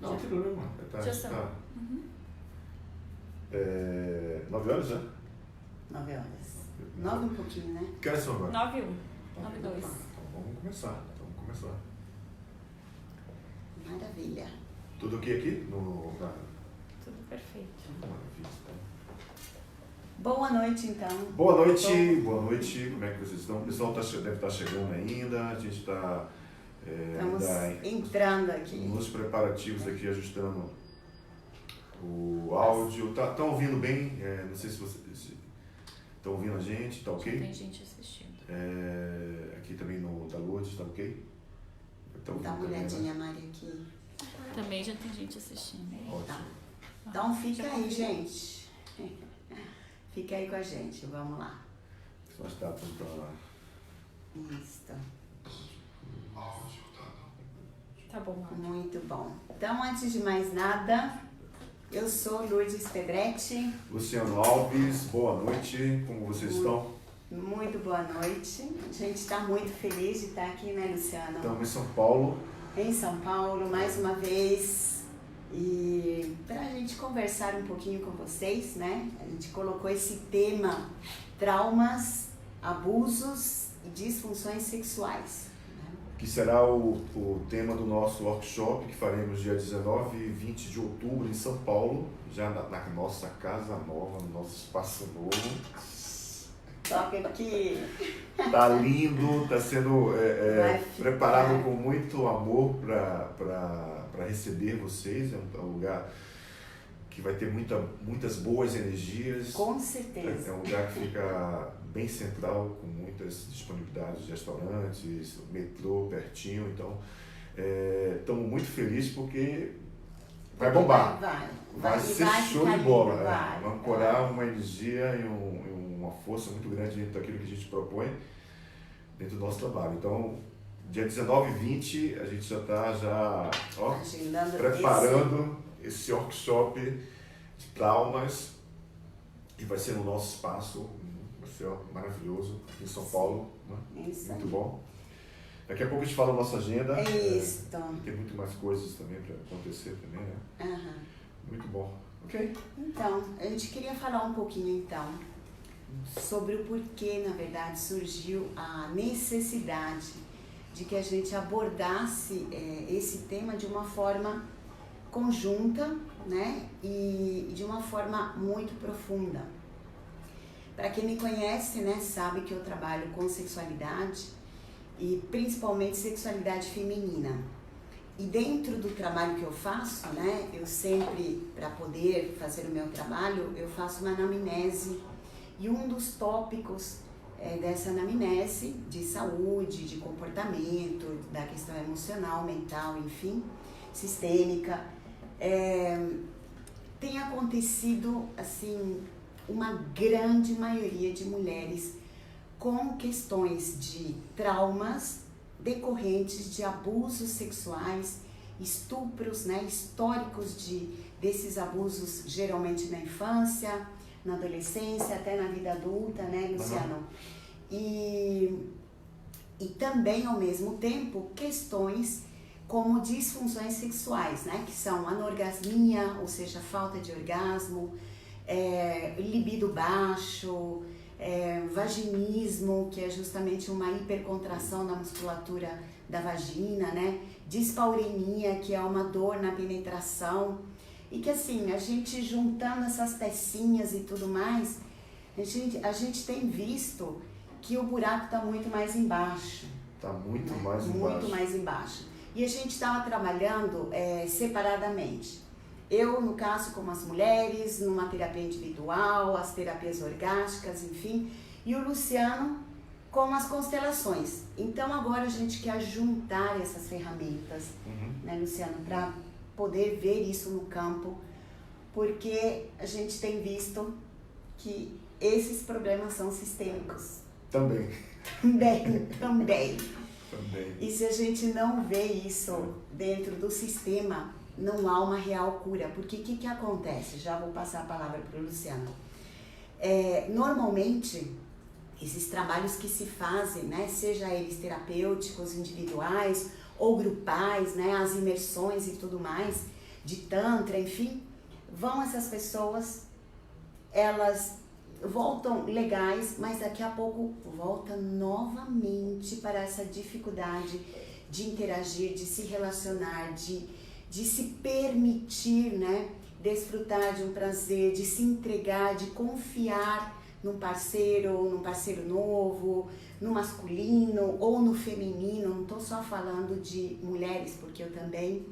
Não, tem problema. Já são. Tá. 9 horas já? 9 horas. 9 um pouquinho, né? Que horas são agora? 9 e 1. 9 e 2. Então vamos começar. Maravilha. Tudo ok aqui? Tudo perfeito. Maravilha. Boa noite, então. Boa noite. Como é que vocês estão? O pessoal deve estar chegando ainda. A gente está Estamos entrando aqui. nos preparativos aqui, ajustando o áudio. Estão ouvindo bem? Não sei se vocês estão ouvindo a gente. Está ok? Tem gente assistindo. Aqui também no da Lourdes, está ok? Dá uma olhadinha, Mari, aqui. Também já tem gente assistindo. Ótimo. Tá. Então fica aí, gente. Fica aí com a gente, vamos lá. Só está apontando lá. Isso. Tá bom. Muito bom. Então, antes de mais nada, eu sou Lourdes Pedretti. Luciano Alves, boa noite. Como vocês estão? Muito boa noite. A gente está muito feliz de estar aqui, né, Luciano? Estamos em São Paulo. Em São Paulo, mais uma vez. E para a gente conversar um pouquinho com vocês, né? A gente colocou esse tema: traumas, abusos e disfunções sexuais. Que será o tema do nosso workshop que faremos dia 19 e 20 de outubro em São Paulo, já na nossa casa nova, no nosso espaço novo. Toca aqui. Tá lindo, tá sendo preparado com muito amor para receber vocês. É um lugar que vai ter muitas boas energias. Com certeza. É um lugar que fica bem central, com muitas disponibilidades de restaurantes, metrô pertinho. Então, estamos muito felizes porque vai bombar. Vai ser show de bola. Vai ancorar uma energia e uma força muito grande dentro daquilo que a gente propõe dentro do nosso trabalho. Então, dia 19 e 20, a gente já está preparando esse workshop de traumas e vai ser no nosso espaço, vai ser maravilhoso, aqui em São Paulo, né? Muito bom. Daqui a pouco a gente fala a nossa agenda. Isso. Tem muito mais coisas também para acontecer também, né? Uhum. Muito bom. Ok? Então, a gente queria falar um pouquinho então sobre o porquê, na verdade, surgiu a necessidade de que a gente abordasse esse tema de uma forma conjunta, né, e de uma forma muito profunda. Para quem me conhece, né, sabe que eu trabalho com sexualidade e principalmente sexualidade feminina. E dentro do trabalho que eu faço, né, eu sempre, para poder fazer o meu trabalho, eu faço uma anamnese. E um dos tópicos dessa anamnese de saúde, de comportamento, da questão emocional, mental, enfim, sistêmica, tem acontecido, assim, uma grande maioria de mulheres com questões de traumas decorrentes de abusos sexuais, estupros, né, históricos desses abusos geralmente na infância, na adolescência, até na vida adulta, né, Luciano? Uhum. E também, ao mesmo tempo, questões como disfunções sexuais, né, que são anorgasmia, ou seja, falta de orgasmo, libido baixo, vaginismo, que é justamente uma hipercontração da musculatura da vagina, né, dispaurenia, que é uma dor na penetração, e que assim, a gente juntando essas pecinhas e tudo mais, a gente tem visto que o buraco está muito mais embaixo. Está muito mais embaixo. Muito mais embaixo. E a gente estava trabalhando separadamente. Eu, no caso, como as mulheres, numa terapia individual, as terapias orgásticas, enfim, e o Luciano com as constelações. Então agora a gente quer juntar essas ferramentas, né, Luciano, para poder ver isso no campo, porque a gente tem visto que esses problemas são sistêmicos. Também. E se a gente não vê isso dentro do sistema, não há uma real cura. Porque o que acontece? Já vou passar a palavra para o Luciano. Normalmente, esses trabalhos que se fazem, né, seja eles terapêuticos, individuais ou grupais, né, as imersões e tudo mais, de tantra, enfim, vão essas pessoas, elas voltam legais, mas daqui a pouco volta novamente para essa dificuldade de interagir, de se relacionar, de se permitir, né, desfrutar de um prazer, de se entregar, de confiar num parceiro novo, no masculino ou no feminino. Não estou só falando de mulheres, porque eu também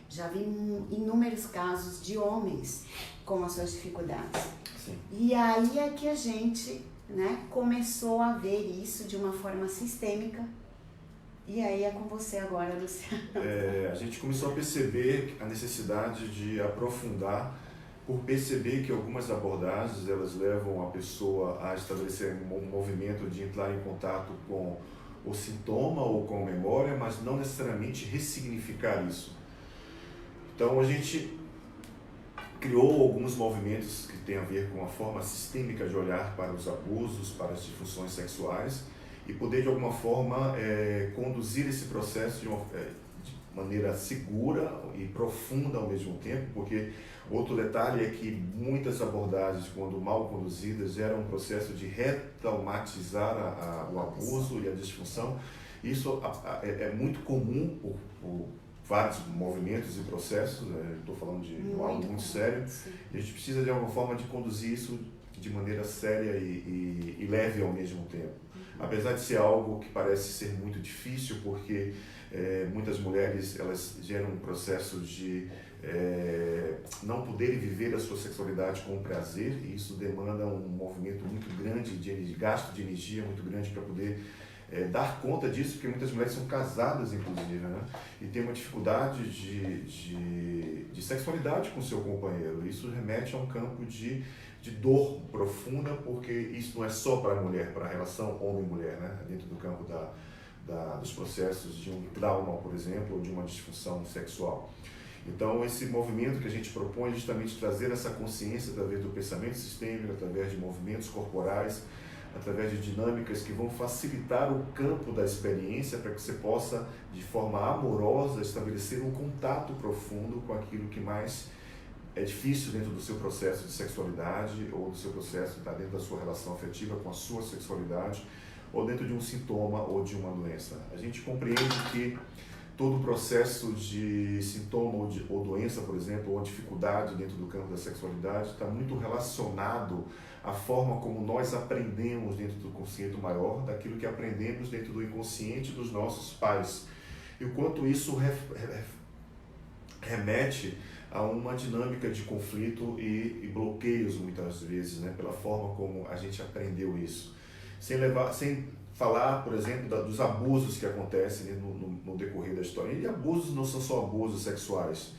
já vi inúmeros casos de homens com as suas dificuldades. Sim. E aí é que a gente, né, começou a ver isso de uma forma sistêmica. E aí é com você agora, Luciano. A gente começou a perceber a necessidade de aprofundar, por perceber que algumas abordagens elas levam a pessoa a estabelecer um movimento de entrar em contato com o sintoma ou com a memória, mas não necessariamente ressignificar isso. Então a gente criou alguns movimentos que têm a ver com a forma sistêmica de olhar para os abusos, para as disfunções sexuais e poder de alguma forma conduzir esse processo de maneira segura e profunda ao mesmo tempo, porque outro detalhe é que muitas abordagens, quando mal conduzidas, geram um processo de retraumatizar o abuso e a disfunção. Isso é muito comum por vários movimentos e processos, estou falando de algo muito sério, e a gente precisa de alguma forma de conduzir isso de maneira séria e leve ao mesmo tempo. Apesar de ser algo que parece ser muito difícil, porque muitas mulheres elas geram um processo de não poderem viver a sua sexualidade com prazer, e isso demanda um movimento muito grande, de gasto de energia muito grande para poder dar conta disso, porque muitas mulheres são casadas, inclusive, né? E tem uma dificuldade de sexualidade com o seu companheiro. Isso remete a um campo de dor profunda, porque isso não é só para a mulher, para a relação homem-mulher, né? Dentro do campo dos processos de um trauma, por exemplo, ou de uma disfunção sexual. Então, esse movimento que a gente propõe é justamente trazer essa consciência através do pensamento sistêmico, através de movimentos corporais, através de dinâmicas que vão facilitar o campo da experiência para que você possa, de forma amorosa, estabelecer um contato profundo com aquilo que mais é difícil dentro do seu processo de sexualidade ou do seu processo dentro da sua relação afetiva com a sua sexualidade ou dentro de um sintoma ou de uma doença. A gente compreende que todo o processo de sintoma ou doença, por exemplo, ou dificuldade dentro do campo da sexualidade está muito relacionado à forma como nós aprendemos dentro do consciente maior, daquilo que aprendemos dentro do inconsciente dos nossos pais. E o quanto isso remete a uma dinâmica de conflito e bloqueios, muitas vezes, né, pela forma como a gente aprendeu isso. Sem falar, por exemplo, dos abusos que acontecem no decorrer da história. E abusos não são só abusos sexuais.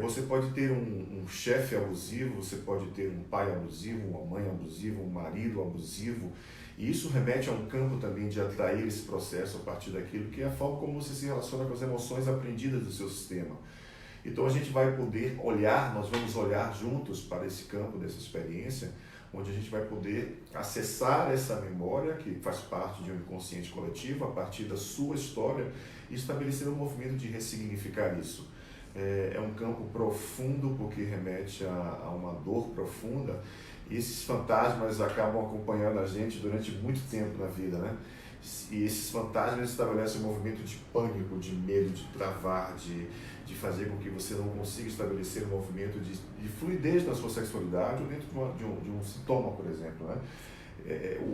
Você pode ter um chefe abusivo, você pode ter um pai abusivo, uma mãe abusiva, um marido abusivo. E isso remete a um campo também de atrair esse processo a partir daquilo que é a forma como você se relaciona com as emoções aprendidas do seu sistema. Então a gente vai poder nós vamos olhar juntos para esse campo dessa experiência, onde a gente vai poder acessar essa memória que faz parte de um inconsciente coletivo a partir da sua história e estabelecer um movimento de ressignificar isso. É um campo profundo porque remete a uma dor profunda e esses fantasmas acabam acompanhando a gente durante muito tempo na vida, né? E esses fantasmas estabelecem um movimento de pânico, de medo, de travar, de fazer com que você não consiga estabelecer um movimento de fluidez na sua sexualidade ou dentro de um sintoma, por exemplo, né?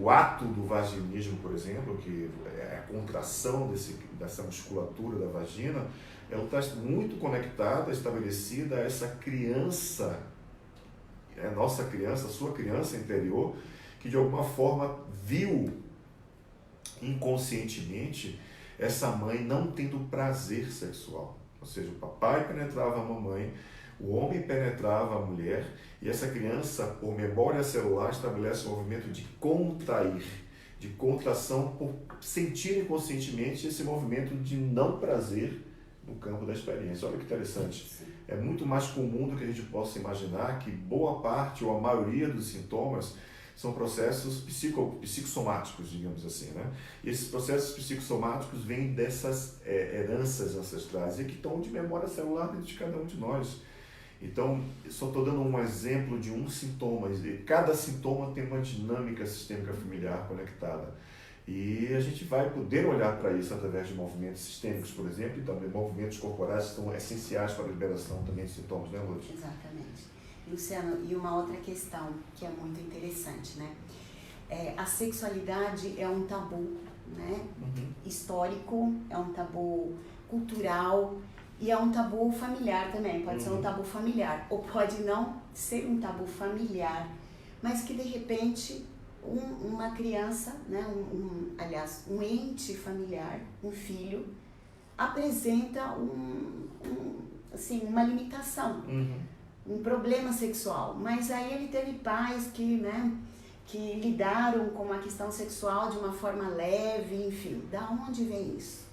O ato do vaginismo, por exemplo, que é a contração dessa musculatura da vagina, ela está muito conectada, estabelecida a essa criança, a nossa criança, a sua criança interior, que de alguma forma viu inconscientemente essa mãe não tendo prazer sexual. Ou seja, o papai penetrava a mamãe, o homem penetrava a mulher, e essa criança, por memória celular, estabelece um movimento de contrair, de contração, por sentir inconscientemente esse movimento de não prazer no campo da experiência. Olha que interessante. É muito mais comum do que a gente possa imaginar que boa parte ou a maioria dos sintomas são processos psicossomáticos, digamos assim, né? E esses processos psicossomáticos vêm dessas heranças ancestrais e que estão de memória celular dentro de cada um de nós. Então, só estou dando um exemplo de um sintoma. Cada sintoma tem uma dinâmica sistêmica familiar conectada. E a gente vai poder olhar para isso através de movimentos sistêmicos, por exemplo, e também movimentos corporais que são essenciais para a liberação também de sintomas, né, Lourdes? Exatamente. Luciano, e uma outra questão que é muito interessante, né? A sexualidade é um tabu, né? Histórico, é um tabu cultural e é um tabu familiar também. Pode ser um tabu familiar ou pode não ser um tabu familiar, mas que de repente uma criança, né? Aliás, um ente familiar, um filho, apresenta assim, uma limitação. Um problema sexual, mas aí ele teve pais que, né, que lidaram com a questão sexual de uma forma leve, enfim, da onde vem isso?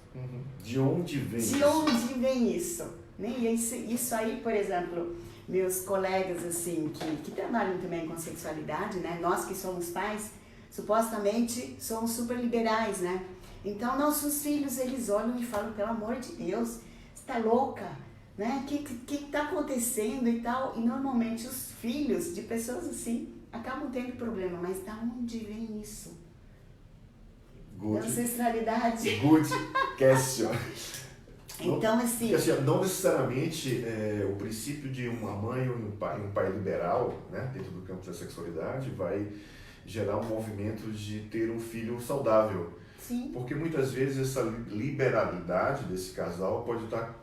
De onde vem isso? De onde vem isso? Né? E isso aí, por exemplo, meus colegas assim, que trabalham também com sexualidade, né, nós que somos pais, supostamente somos super liberais, né? Então nossos filhos, eles olham e falam, pelo amor de Deus, você tá louca? Né? O que está acontecendo e tal? E normalmente os filhos de pessoas assim acabam tendo problema, mas da onde vem isso? Good. Da ancestralidade. Good question. Então, assim... Não necessariamente o princípio de uma mãe ou um pai liberal, né, dentro do campo da sexualidade, vai gerar um movimento de ter um filho saudável. Sim. Porque muitas vezes essa liberalidade desse casal pode estar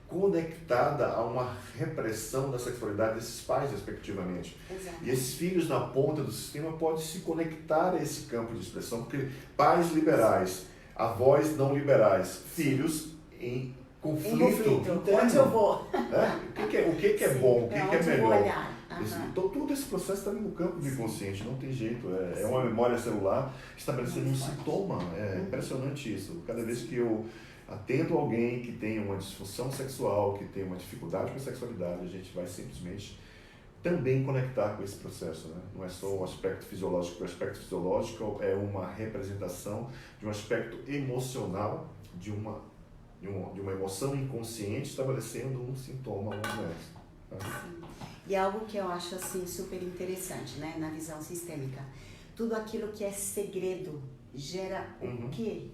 conectada a uma repressão da sexualidade desses pais, respectivamente. Exato. E esses filhos na ponta do sistema podem se conectar a esse campo de expressão, porque pais liberais, avós não liberais, filhos em conflito interno. Onde eu vou? Né? O que é bom, o que é melhor? Então, todo esse processo está no campo do inconsciente, não tem jeito. É uma memória celular estabelecendo um sintoma. É impressionante isso. Cada vez que eu atendo alguém que tem uma disfunção sexual, que tem uma dificuldade com a sexualidade, a gente vai simplesmente também conectar com esse processo, né? Não é só o aspecto fisiológico. O aspecto fisiológico é uma representação de um aspecto emocional, de uma emoção inconsciente estabelecendo um sintoma, uma doença. Tá? E algo que eu acho assim super interessante, né, na visão sistêmica, tudo aquilo que é segredo gera o quê,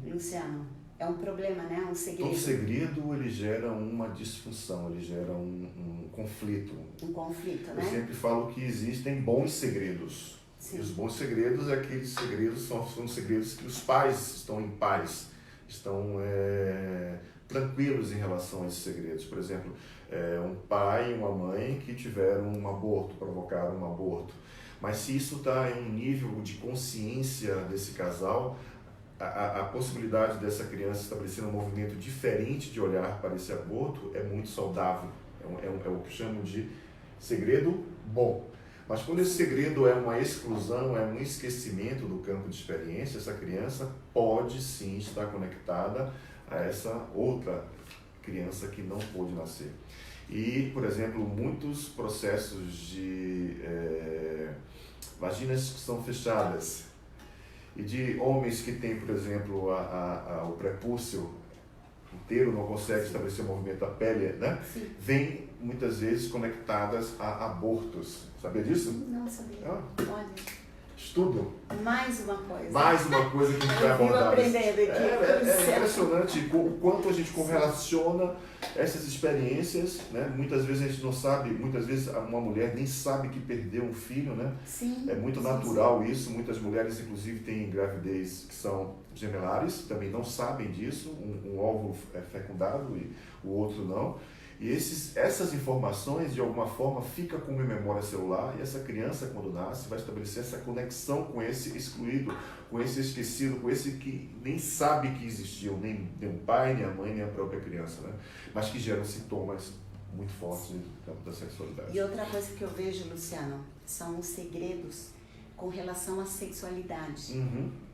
Luciano? É um problema, né? Um segredo. Todo segredo, ele gera uma disfunção, ele gera um conflito. Um conflito, né? Eu sempre falo que existem bons segredos. Sim. E os bons segredos é aqueles segredos, são segredos que os pais estão em paz, estão tranquilos em relação a esses segredos. Por exemplo, um pai e uma mãe que tiveram um aborto, provocaram um aborto. Mas se isso está em um nível de consciência desse casal, a possibilidade dessa criança estabelecer um movimento diferente de olhar para esse aborto é muito saudável. É o que chamo de segredo bom. Mas quando esse segredo é uma exclusão, é um esquecimento do campo de experiência, essa criança pode sim estar conectada a essa outra criança que não pôde nascer. E, por exemplo, muitos processos de vaginas que são fechadas, e de homens que têm, por exemplo, o prepúcio inteiro, não consegue estabelecer o movimento da pele, né? Vêm muitas vezes conectadas a abortos. Sabia disso? Não sabia. Olha. Estudo. Mais uma coisa. Mais uma coisa que a gente vai abordar. Aprendendo aqui. É impressionante o quanto a gente correlaciona essas experiências, né? Muitas vezes a gente não sabe, muitas vezes uma mulher nem sabe que perdeu um filho, né? Sim. É muito natural isso. Muitas mulheres, inclusive, têm gravidez que são gemelares, também não sabem disso. Um óvulo é fecundado e o outro não. E essas informações, de alguma forma, ficam como memória celular e essa criança, quando nasce, vai estabelecer essa conexão com esse excluído, com esse esquecido, com esse que nem sabe que existiu, nem o pai, nem a mãe, nem a própria criança, né? Mas que geram sintomas muito fortes no campo da sexualidade. E outra coisa que eu vejo, Luciano, são os segredos com relação à sexualidade.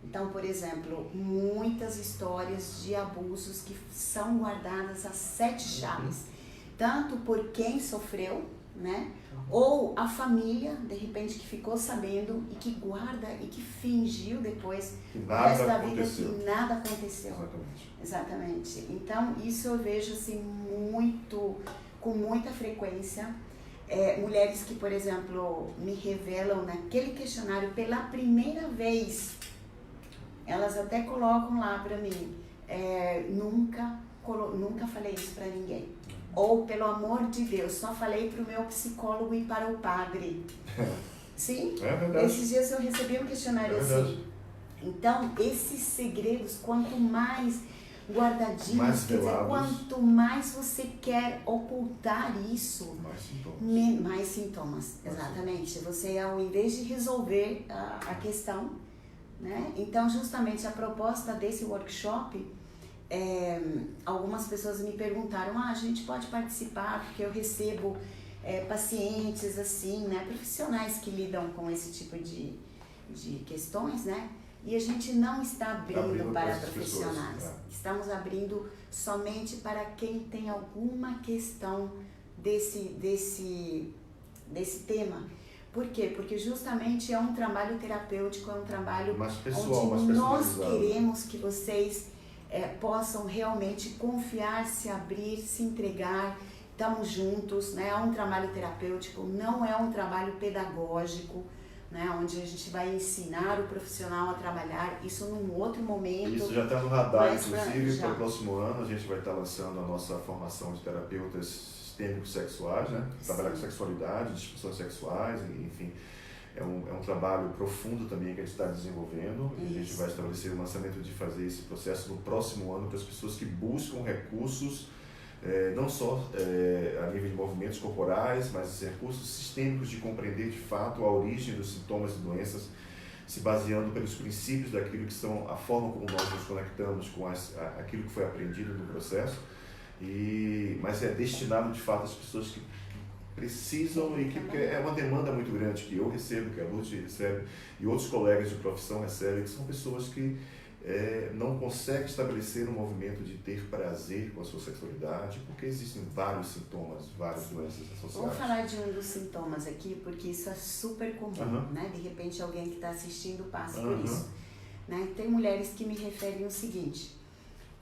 Então, por exemplo, muitas histórias de abusos que são guardadas às 7 chaves. Tanto por quem sofreu, né? Ou a família, de repente, que ficou sabendo e que guarda e que fingiu depois Que o nada resto da aconteceu. vida que nada aconteceu. Exatamente. Então, isso eu vejo assim com muita frequência. Mulheres que, por exemplo, me revelam naquele questionário pela primeira vez, elas até colocam lá para mim, nunca falei isso para ninguém. Ou, pelo amor de Deus, só falei para o meu psicólogo e para o padre. Sim? É verdade. Esses dias eu recebi um questionário assim. Então, esses segredos, quanto mais guardadinhos, mais quer dizer, quanto mais você quer ocultar isso, mais sintomas. Exatamente. Você, ao invés de resolver a questão, né? Então, justamente a proposta desse workshop, algumas pessoas me perguntaram, a gente pode participar, porque eu recebo pacientes assim, né, profissionais que lidam com esse tipo de questões, né? E a gente não está abrindo para profissionais. Pessoas, Estamos abrindo somente para quem tem alguma questão desse tema. Por quê? Porque justamente é um trabalho terapêutico, é um trabalho mais pessoal, onde nós queremos que vocês possam realmente confiar, se abrir, se entregar. Estamos juntos, né? É um trabalho terapêutico, não é um trabalho pedagógico, né, onde a gente vai ensinar o profissional a trabalhar isso num outro momento. Isso já está no radar, inclusive, para o próximo ano a gente vai estar lançando a nossa formação de terapeutas sistêmicos sexuais, né? Trabalhar com sexualidade, disfunções sexuais, enfim. É um trabalho profundo também que a gente está desenvolvendo. E a gente vai estabelecer o lançamento de fazer esse processo no próximo ano para as pessoas que buscam recursos, não só a nível de movimentos corporais, mas recursos sistêmicos de compreender de fato a origem dos sintomas e doenças, se baseando pelos princípios daquilo que são a forma como nós nos conectamos com aquilo que foi aprendido no processo, mas é destinado de fato às pessoas que precisam e que porque é uma demanda muito grande que eu recebo, que a Lourdes recebe e outros colegas de profissão recebem, que são pessoas que não consegue estabelecer um movimento de ter prazer com a sua sexualidade, porque existem vários sintomas, várias doenças associadas. Vou falar de um dos sintomas aqui, porque isso é super comum, né? De repente alguém que está assistindo passa por isso. Né? Tem mulheres que me referem o seguinte,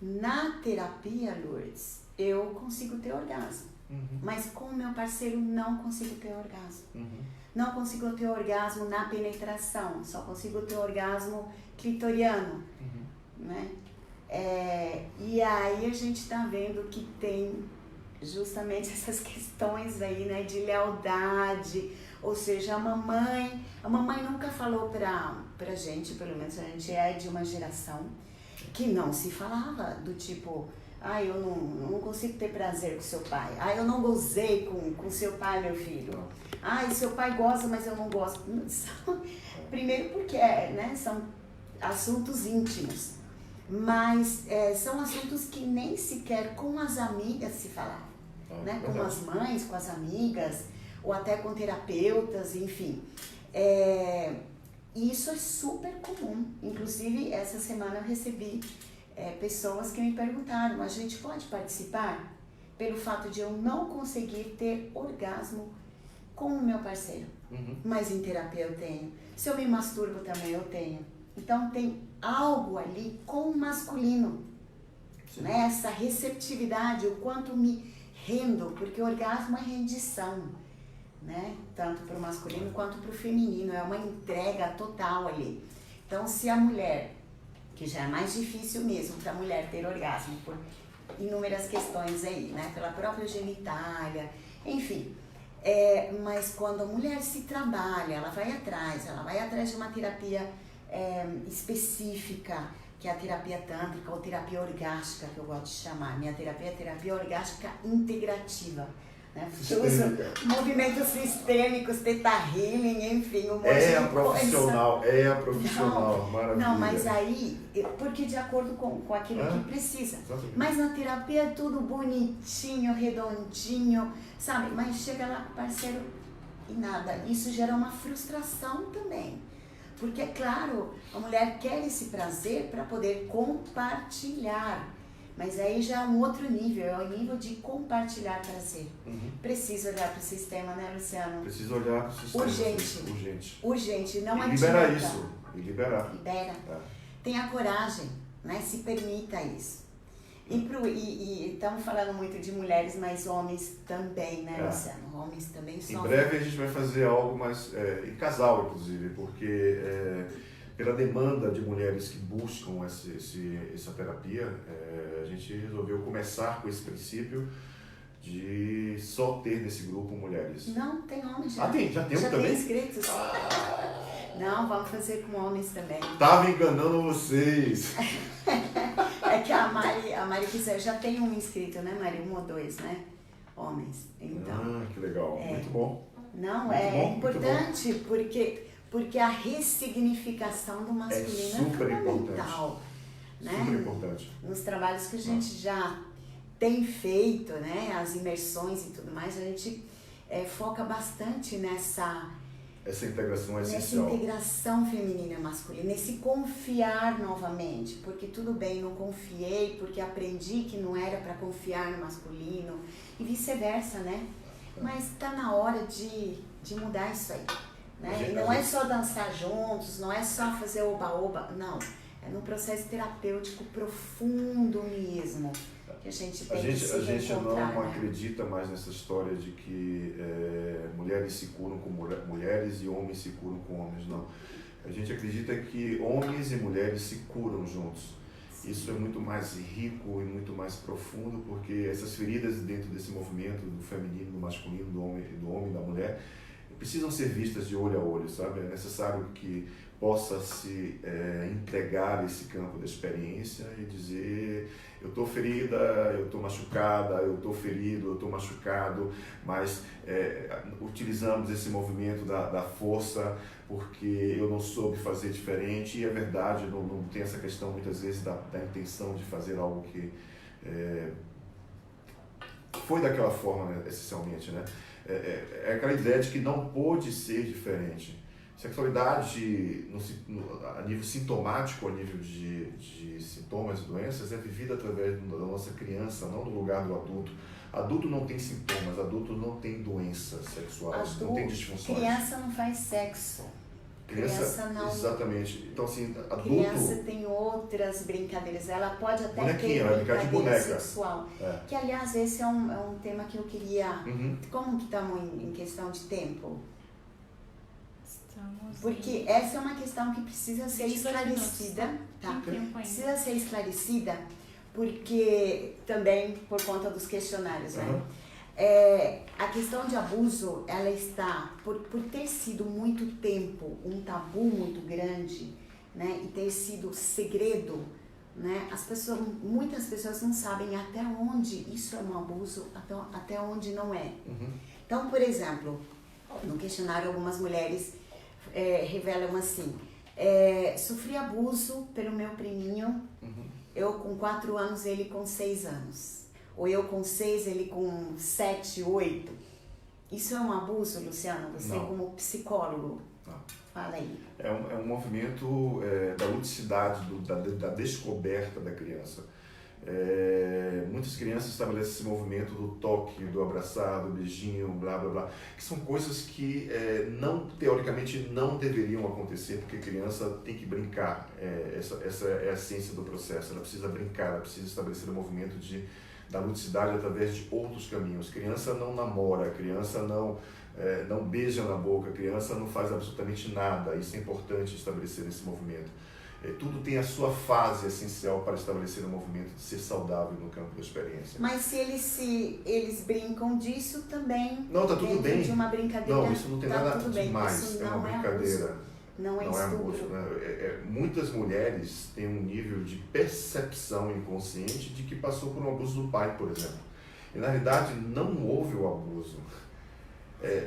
na terapia, Lourdes, eu consigo ter orgasmo, mas com o meu parceiro não consigo ter orgasmo. Não consigo ter orgasmo na penetração, só consigo ter orgasmo clitoriano, né? E aí a gente está vendo que tem justamente essas questões aí, né, de lealdade, ou seja, a mamãe nunca falou pra gente, pelo menos a gente é de uma geração que não se falava do tipo, eu não consigo ter prazer com seu pai, eu não gozei com seu pai, meu filho, seu pai goza, mas eu não gosto. Primeiro porque né, são assuntos íntimos, mas são assuntos que nem sequer com as amigas se falavam, né? Com as mães, com as amigas, ou até com terapeutas, enfim. E isso é super comum. Inclusive, essa semana eu recebi pessoas que me perguntaram, a gente pode participar? Pelo fato de eu não conseguir ter orgasmo com o meu parceiro. Mas em terapia eu tenho. Se eu me masturbo também eu tenho. Então tem algo ali com o masculino, né? Essa receptividade, o quanto me rendo, porque o orgasmo é rendição, né? Tanto para o masculino quanto para o feminino, é uma entrega total ali. Então se a mulher, que já é mais difícil mesmo para a mulher ter orgasmo, por inúmeras questões aí, né? Pela própria genitália, enfim. Mas quando a mulher se trabalha, ela vai atrás de uma terapia específica, que é a terapia tântrica ou terapia orgástica, que eu gosto de chamar. Minha terapia é terapia orgástica integrativa, né? Eu uso movimentos sistêmicos, theta healing, enfim. A profissional, maravilha. Não, mas aí, porque de acordo com aquilo que precisa. Exatamente. Mas na terapia é tudo bonitinho, redondinho, sabe? Mas chega lá com o parceiro e nada. Isso gera uma frustração também. Porque, é claro, a mulher quer esse prazer para poder compartilhar. Mas aí já é um outro nível, é o nível de compartilhar prazer. Precisa olhar para o sistema, né, Luciano? Precisa olhar para o sistema. Urgente, não adianta. Liberar isso. E liberar. Libera. Tenha coragem, né? Se permita isso. E estamos falando muito de mulheres, mas homens também, né, Luciano? Homens também sofrem. Em breve a gente vai fazer algo mais em casal, inclusive, porque pela demanda de mulheres que buscam essa terapia, a gente resolveu começar com esse princípio de só ter nesse grupo mulheres. Não, tem homens já. Já tem também? Já tem inscritos. Não, vamos fazer com homens também. Tava enganando vocês. É que a Mari quiser, já tem um inscrito, né, Mari? 1 ou 2, né? Homens. Então, que legal. Muito bom. Não, muito é bom, importante porque a ressignificação do masculino super é fundamental. Né? Super importante. Nos trabalhos que a gente já tem feito, né, as imersões e tudo mais, a gente foca bastante essa integração é essencial. Nessa integração feminina e masculina, nesse confiar novamente, porque tudo bem, não confiei, porque aprendi que não era para confiar no masculino e vice-versa, né? Mas tá na hora de mudar isso aí, né? E não é só dançar juntos, não é só fazer oba-oba, não. É num processo terapêutico profundo mesmo. Que a gente tem que se A gente não né? acredita mais nessa história de que mulheres se curam com mulheres e homens se curam com homens, não. A gente acredita que homens e mulheres se curam juntos. Isso é muito mais rico e muito mais profundo, porque essas feridas dentro desse movimento do feminino, do masculino, do homem e da mulher, precisam ser vistas de olho a olho, sabe? É necessário que possa se entregar esse campo da experiência e dizer: eu estou ferida, eu estou machucada, eu estou ferido, eu estou machucado, mas utilizamos esse movimento da força porque eu não soube fazer diferente. E é verdade, não tem essa questão muitas vezes da intenção de fazer algo que foi daquela forma, né, essencialmente, né? É aquela ideia de que não pôde ser diferente. Sexualidade a nível sintomático, a nível de sintomas e doenças, é vivida através da nossa criança, não no lugar do adulto. Adulto não tem sintomas, adulto não tem doenças sexuais, não tem disfunções. Criança não faz sexo. Criança não. Exatamente. Então, assim, adulto. Criança tem outras brincadeiras. Ela pode até ter brincadeira sexual. Que, aliás, esse é um tema que eu queria. Como que estamos em questão de tempo? Porque essa é uma questão que precisa ser esclarecida. Tá? Precisa ser esclarecida, porque também por conta dos questionários, né? A questão de abuso, ela está, por ter sido muito tempo um tabu muito grande, né, e ter sido segredo, né, muitas pessoas não sabem até onde isso é um abuso, até onde não é. Então, por exemplo, no questionário algumas mulheres revelam assim: sofri abuso pelo meu priminho, eu com 4 anos, ele com 6 anos. Ou eu com 6, ele com 7, 8. Isso é um abuso, Luciano? Você não. Como psicólogo? Não. Fala aí. É um movimento da ludicidade, da descoberta da criança. Muitas crianças estabelecem esse movimento do toque, do abraçar, do beijinho, blá blá blá, que são coisas que teoricamente não deveriam acontecer, porque a criança tem que brincar. Essa é a essência do processo. Ela precisa brincar, ela precisa estabelecer um movimento da ludicidade através de outros caminhos. A criança não namora, a criança não beija na boca, a criança não faz absolutamente nada. Isso é importante estabelecer esse movimento. Tudo tem a sua fase essencial para estabelecer um movimento de ser saudável no campo da experiência. Mas se eles brincam disso também, não, tá tudo bem. De uma brincadeira, não, isso não tem nada demais. Isso não é uma brincadeira. Abuso. Não é abuso, né? Muitas mulheres têm um nível de percepção inconsciente de que passou por um abuso do pai, por exemplo. E na realidade não houve o abuso.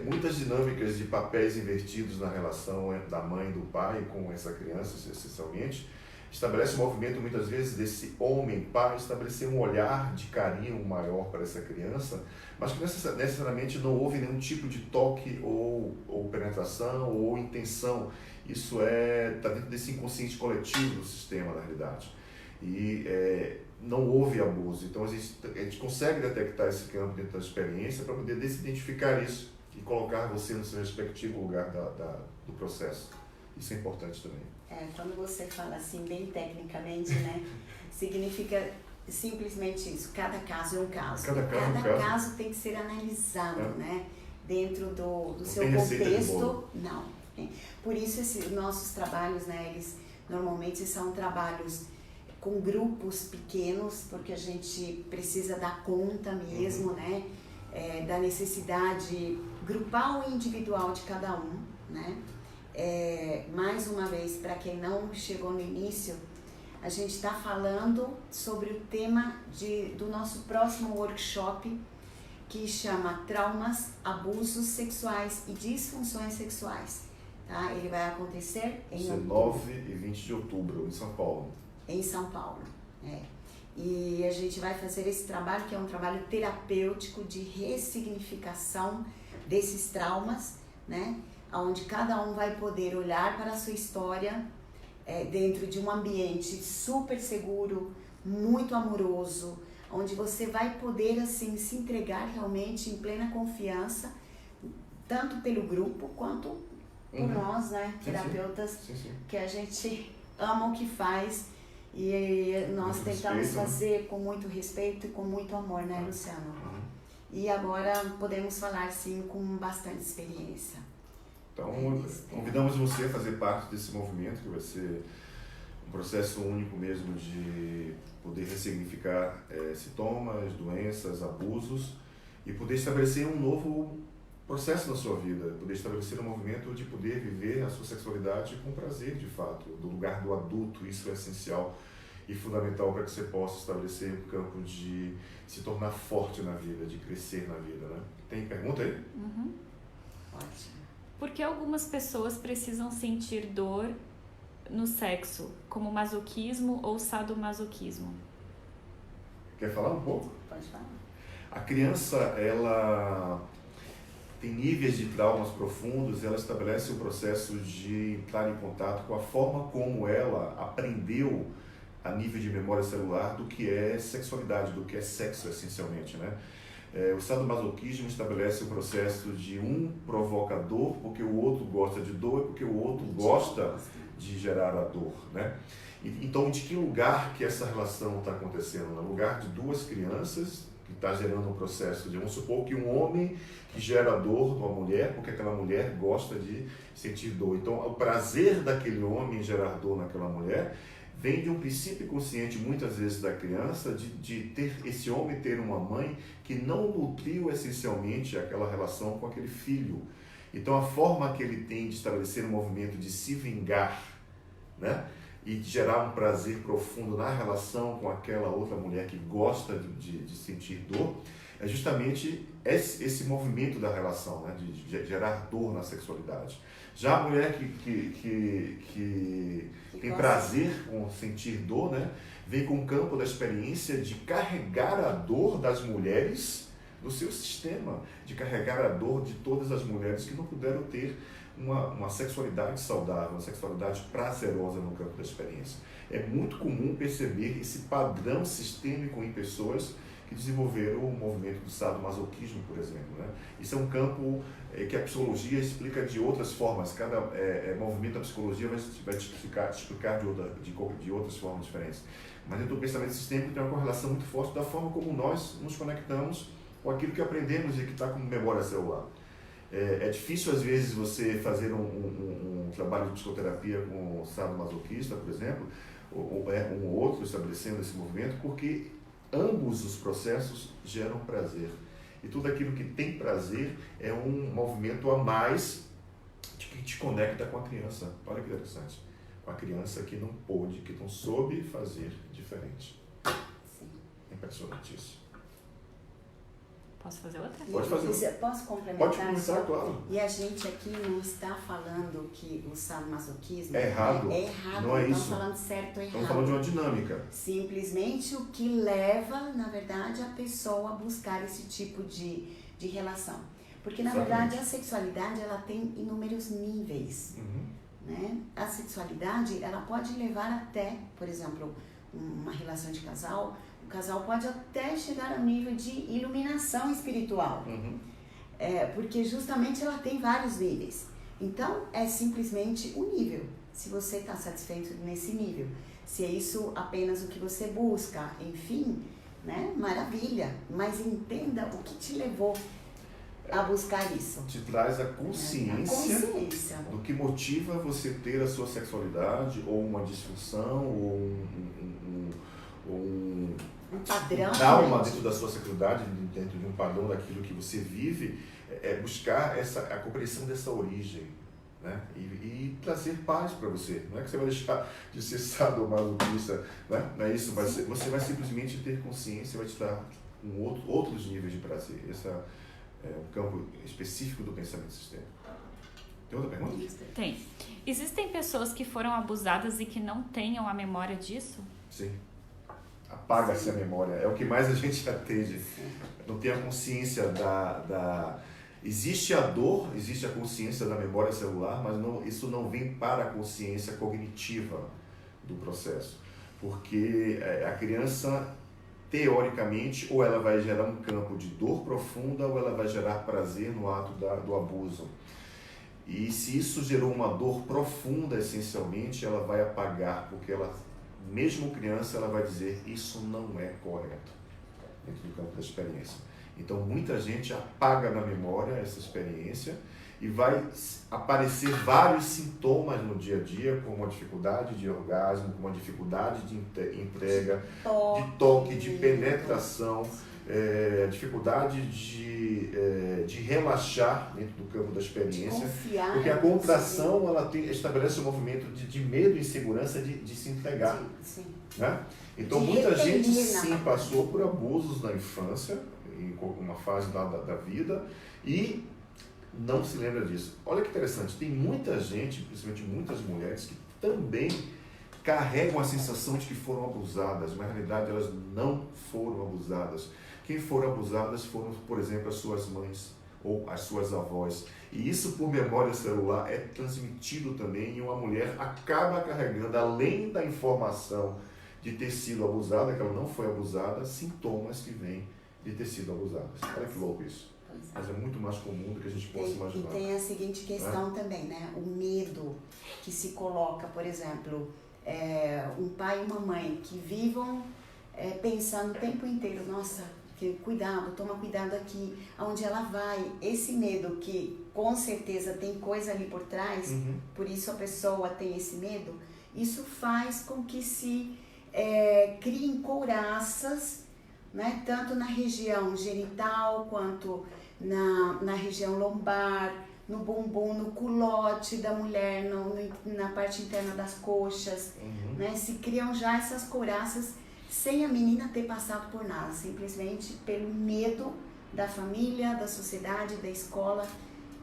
Muitas dinâmicas de papéis invertidos na relação da mãe e do pai com essa criança, essencialmente, estabelece um movimento muitas vezes desse homem-pai estabelecer um olhar de carinho maior para essa criança, mas que necessariamente não houve nenhum tipo de toque ou penetração ou intenção. Isso está dentro desse inconsciente coletivo do sistema, na realidade. E não houve abuso. Então a gente consegue detectar esse campo dentro da experiência para poder desidentificar isso e colocar você no seu respectivo lugar do processo. Isso é importante também. Quando você fala assim, bem tecnicamente, né, significa simplesmente isso. Cada caso é um caso. Cada caso tem que ser analisado, né, dentro do seu tem contexto. Não. Por isso, nossos trabalhos, né, eles normalmente são trabalhos com grupos pequenos, porque a gente precisa dar conta mesmo, né, da necessidade grupal e individual de cada um, né. Mais uma vez, para quem não chegou no início, a gente está falando sobre o tema do nosso próximo workshop, que chama Traumas, Abusos Sexuais e Disfunções Sexuais. Tá? Ele vai acontecer em 19 e 20 de outubro, em São Paulo. Em São Paulo. E a gente vai fazer esse trabalho, que é um trabalho terapêutico de ressignificação desses traumas, né? Onde cada um vai poder olhar para a sua história dentro de um ambiente super seguro, muito amoroso, onde você vai poder assim se entregar realmente em plena confiança, tanto pelo grupo quanto por nós, né, terapeutas, sim. que a gente ama o que faz e nós Muito tentamos respeito, fazer com muito respeito e com muito amor, né, Luciano? E agora podemos falar sim com bastante experiência. Então, convidamos você a fazer parte desse movimento, que vai ser um processo único mesmo de poder ressignificar sintomas, doenças, abusos e poder estabelecer um novo processo na sua vida, poder estabelecer um movimento de poder viver a sua sexualidade com prazer, de fato, do lugar do adulto. Isso é essencial e fundamental para que você possa estabelecer um campo de se tornar forte na vida, de crescer na vida, né? Tem pergunta aí? Ótimo. Por que algumas pessoas precisam sentir dor no sexo, como masoquismo ou sadomasoquismo? Quer falar um pouco? Pode falar. A criança, ela tem níveis de traumas profundos, ela estabelece o processo de entrar em contato com a forma como ela aprendeu a nível de memória celular do que é sexualidade, do que é sexo essencialmente, né? O sadomasoquismo estabelece o processo de um provocador porque o outro gosta de dor e porque o outro gosta de gerar a dor, né? Então, de que lugar que essa relação está acontecendo? No lugar de duas crianças que está gerando um processo de, vamos supor que um homem que gera dor numa mulher porque aquela mulher gosta de sentir dor. Então, o prazer daquele homem em gerar dor naquela mulher vem de um princípio consciente, muitas vezes, da criança, de ter esse homem ter uma mãe que não nutriu essencialmente aquela relação com aquele filho. Então, a forma que ele tem de estabelecer um movimento de se vingar, né? E de gerar um prazer profundo na relação com aquela outra mulher que gosta de sentir dor, é justamente esse movimento da relação, né? De gerar dor na sexualidade. Já a mulher que tem prazer com sentir dor, né? Vem com o campo da experiência de carregar a dor das mulheres no seu sistema, de carregar a dor de todas as mulheres que não puderam ter uma sexualidade saudável, uma sexualidade prazerosa no campo da experiência. É muito comum perceber esse padrão sistêmico em pessoas que desenvolveram o movimento do sadomasoquismo, por exemplo, né? Isso é um campo que a psicologia explica de outras formas. Cada movimento da psicologia vai te explicar de outras formas diferentes. Mas dentro do pensamento sistêmico tem uma correlação muito forte da forma como nós nos conectamos com aquilo que aprendemos e que está como memória celular. É difícil, às vezes, você fazer um trabalho de psicoterapia com o sadomasoquista, por exemplo, ou um ou outro estabelecendo esse movimento, porque ambos os processos geram prazer. E tudo aquilo que tem prazer é um movimento a mais que te conecta com a criança. Olha que interessante. Com a criança que não pôde, que não soube fazer diferente. Sim. Impressionante isso. Posso fazer outra? Pode fazer. Posso complementar? Pode começar, claro. E a gente aqui não está falando que o sadomasoquismo é errado. É errado. Não é isso. isso. Estamos falando certo ou errado. Estamos falando de uma dinâmica. Simplesmente o que leva, na verdade, a pessoa a buscar esse tipo de relação. Porque, na verdade, a sexualidade ela tem inúmeros níveis. Né? A sexualidade ela pode levar até, por exemplo, uma relação de casal, casal pode até chegar ao nível de iluminação espiritual. Porque justamente ela tem vários níveis. Então, é simplesmente o nível. Se você está satisfeito nesse nível. Se é isso apenas o que você busca, enfim, né? Maravilha. Mas entenda o que te levou a buscar isso. Te traz a consciência do que motiva você ter a sua sexualidade, ou uma disfunção, ou um padrão, trauma dentro da sua sexualidade, dentro de um padrão daquilo que você vive, buscar a compreensão dessa origem, né? E trazer paz para você. Não é que você vai deixar de ser sadomasoquista, né? Não é isso, você vai simplesmente ter consciência, vai te dar outros níveis de prazer. Esse é um campo específico do pensamento sistêmico. Tem outra pergunta? Tem. Existem pessoas que foram abusadas e que não tenham a memória disso? Sim. Apaga-se a memória. É o que mais a gente atende. Não tem a consciência Existe a dor, existe a consciência da memória celular, mas isso não vem para a consciência cognitiva do processo. Porque a criança, teoricamente, ou ela vai gerar um campo de dor profunda, ou ela vai gerar prazer no ato do abuso. E se isso gerou uma dor profunda, essencialmente, ela vai apagar, porque ela, mesmo criança, ela vai dizer, isso não é correto, dentro do campo da experiência. Então, muita gente apaga na memória essa experiência e vai aparecer vários sintomas no dia a dia, como a dificuldade de orgasmo, como a dificuldade de entrega, de toque, de penetração, a dificuldade de relaxar dentro do campo da experiência, porque a contração estabelece um movimento de medo e insegurança de se entregar. Sim. Né? Então, muita gente sim passou por abusos na infância, em uma fase da vida, e não se lembra disso. Olha que interessante, tem muita gente, principalmente muitas mulheres, que também carregam a sensação de que foram abusadas, mas na realidade elas não foram abusadas. Quem foram abusadas foram, por exemplo, as suas mães ou as suas avós. E isso, por memória celular, é transmitido também, e uma mulher acaba carregando, além da informação de ter sido abusada, que ela não foi abusada, sintomas que vêm de ter sido abusada. Olha que louco isso. Mas é muito mais comum do que a gente possa imaginar. E tem a seguinte questão também, né? O medo que se coloca, por exemplo, um pai e uma mãe que vivam pensando o tempo inteiro, nossa, cuidado, toma cuidado aqui, aonde ela vai. Esse medo que com certeza tem coisa ali por trás, por isso a pessoa tem esse medo, isso faz com que se criem couraças, né? Tanto na região genital quanto na região lombar, no bumbum, no culote da mulher, na parte interna das coxas, né? Se criam já essas couraças sem a menina ter passado por nada, simplesmente pelo medo da família, da sociedade, da escola,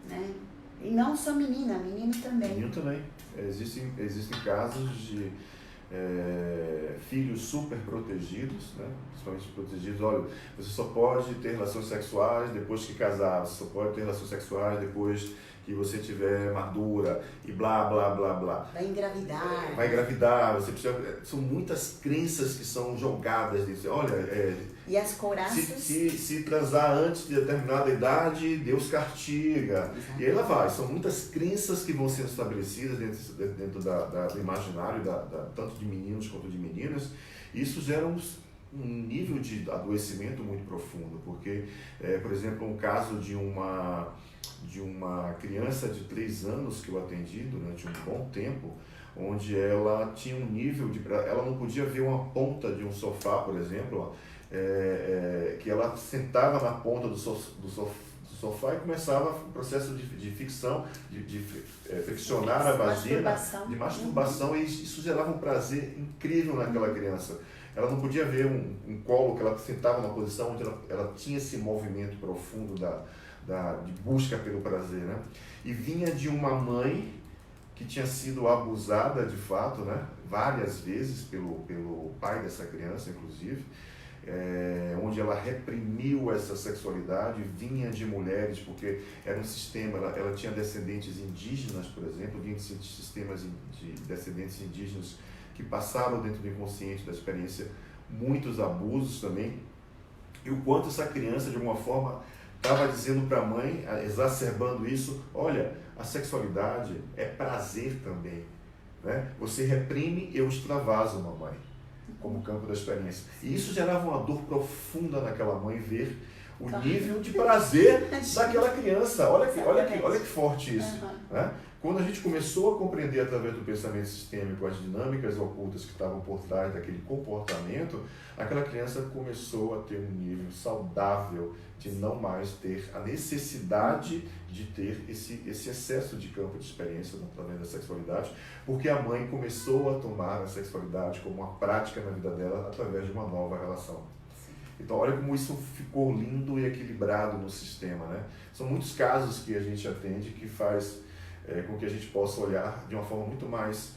né? E não só menina também. Menino também. Existem casos de filhos super protegidos, né? Principalmente protegidos. Olha, você só pode ter relações sexuais depois que casar, você só pode ter relações sexuais depois que você tiver madura e blá, blá, blá, blá. Vai engravidar. Vai engravidar, você precisa... São muitas crenças que são jogadas nisso. Olha, e as couraças... Se transar antes de determinada idade, Deus castiga. Exatamente. E aí lá vai. São muitas crenças que vão sendo estabelecidas dentro do imaginário, tanto de meninos quanto de meninas. E isso gera um nível de adoecimento muito profundo. Porque, por exemplo, um caso de uma criança de 3 anos que eu atendi durante um bom tempo, onde ela tinha um nível ela não podia ver uma ponta de um sofá, por exemplo, que ela sentava na ponta do sofá e começava o processo de fricção, de friccionar a vagina, de masturbação, e isso gerava um prazer incrível naquela criança. Ela não podia ver um colo, que ela sentava numa posição onde ela tinha esse movimento profundo de busca pelo prazer, né? E vinha de uma mãe que tinha sido abusada de fato, né? Várias vezes pelo pai dessa criança, inclusive, onde ela reprimiu essa sexualidade. Vinha de mulheres, porque era um sistema, ela tinha descendentes indígenas, por exemplo, vinha de sistemas de descendentes indígenas que passaram dentro do inconsciente da experiência muitos abusos também, e o quanto essa criança, de alguma forma, estava dizendo para a mãe, exacerbando isso, olha, a sexualidade é prazer também, né? Você reprime, eu extravaso, mamãe, como campo da experiência. E isso gerava uma dor profunda naquela mãe, ver o nível de prazer daquela criança. Olha que forte isso. Né? Quando a gente começou a compreender através do pensamento sistêmico as dinâmicas ocultas que estavam por trás daquele comportamento, aquela criança começou a ter um nível saudável de não mais ter a necessidade de ter esse excesso de campo de experiência através da sexualidade, porque a mãe começou a tomar a sexualidade como uma prática na vida dela através de uma nova relação. Então, olha como isso ficou lindo e equilibrado no sistema, né? São muitos casos que a gente atende que faz com que a gente possa olhar de uma forma muito mais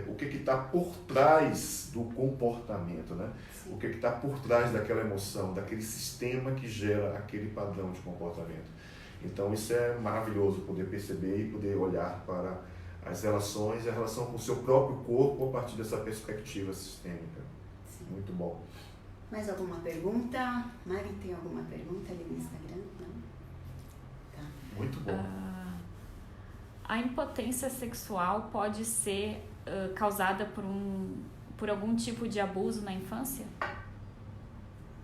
o que está por trás do comportamento, né? Sim. O que está por trás daquela emoção, daquele sistema que gera aquele padrão de comportamento. Então, isso é maravilhoso, poder perceber e poder olhar para as relações e a relação com o seu próprio corpo a partir dessa perspectiva sistêmica. Sim. Muito bom. Mais alguma pergunta? Mari, tem alguma pergunta ali no Instagram? Não? Tá. Muito bom. A impotência sexual pode ser causada por algum tipo de abuso na infância?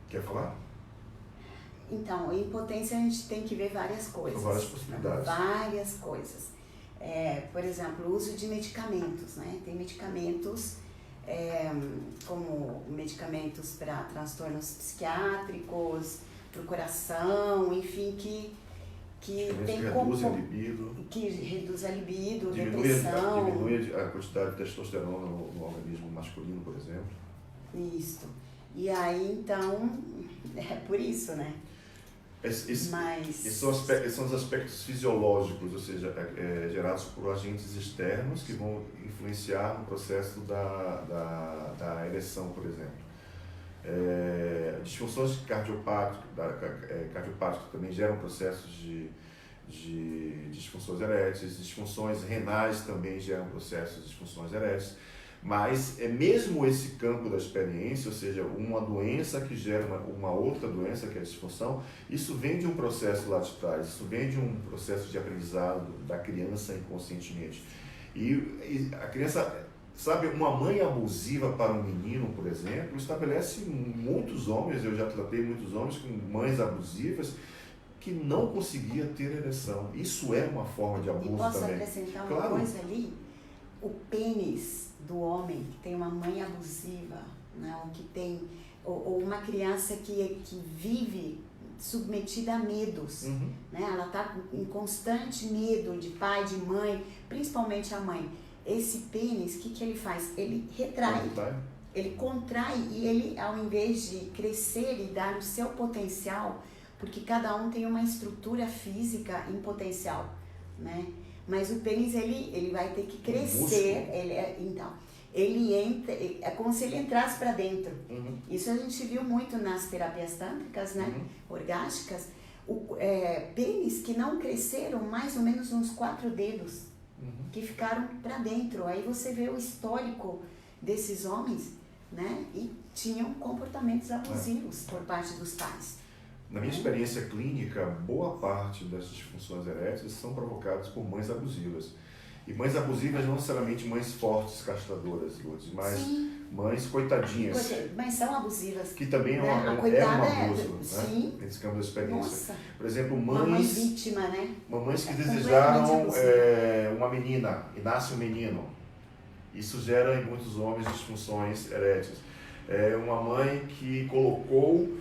Quer falar? Então, a impotência a gente tem que ver várias coisas. São várias possibilidades. Várias coisas. Por exemplo, o uso de medicamentos, né? Tem medicamentos... como medicamentos para transtornos psiquiátricos, para o coração, enfim, que reduz a libido. Que reduz a libido, depressão. Diminui a quantidade de testosterona no organismo masculino, por exemplo. Isso. E aí, então, é por isso, né? Esses são os aspectos fisiológicos, ou seja, gerados por agentes externos que vão influenciar no processo da ereção, por exemplo. Disfunções cardiopáticas também geram processos de disfunções eréteis, disfunções renais também geram processos de disfunções eréteis. Mas mesmo esse campo da experiência, ou seja, uma doença que gera uma outra doença, que é a disfunção, isso vem de um processo lá de trás, isso vem de um processo de aprendizado da criança inconscientemente. E a criança, sabe, uma mãe abusiva para um menino, por exemplo, estabelece muitos homens, eu já tratei muitos homens com mães abusivas, que não conseguia ter ereção. Isso é uma forma de abuso também. E posso acrescentar uma coisa ali? O pênis do homem que tem uma mãe abusiva, né, ou uma criança que vive submetida a medos, né, ela está em constante medo de pai, de mãe, principalmente a mãe. Esse pênis, o que ele faz? Ele retrai, ele contrai e ele, ao invés de crescer e dar o seu potencial, porque cada um tem uma estrutura física em potencial, né? Mas o pênis, ele vai ter que crescer, ele entra, é como se ele entrasse para dentro. Isso a gente viu muito nas terapias tântricas, né? Orgásticas, pênis que não cresceram mais ou menos uns 4 dedos, que ficaram para dentro. Aí você vê o histórico desses homens, né? E tinham comportamentos abusivos por parte dos pais. Na minha experiência clínica, boa parte dessas disfunções eréteis são provocadas por mães abusivas. E mães abusivas não necessariamente mães fortes, castradoras, Lourdes, mas mães coitadinhas. Mas são abusivas. Que também é um abuso, né? Nesse campo da experiência. Nossa. Por exemplo, uma mãe vítima, né? Mamães que desejaram uma menina e nasce um menino. Isso gera em muitos homens disfunções eréteis. Uma mãe que colocou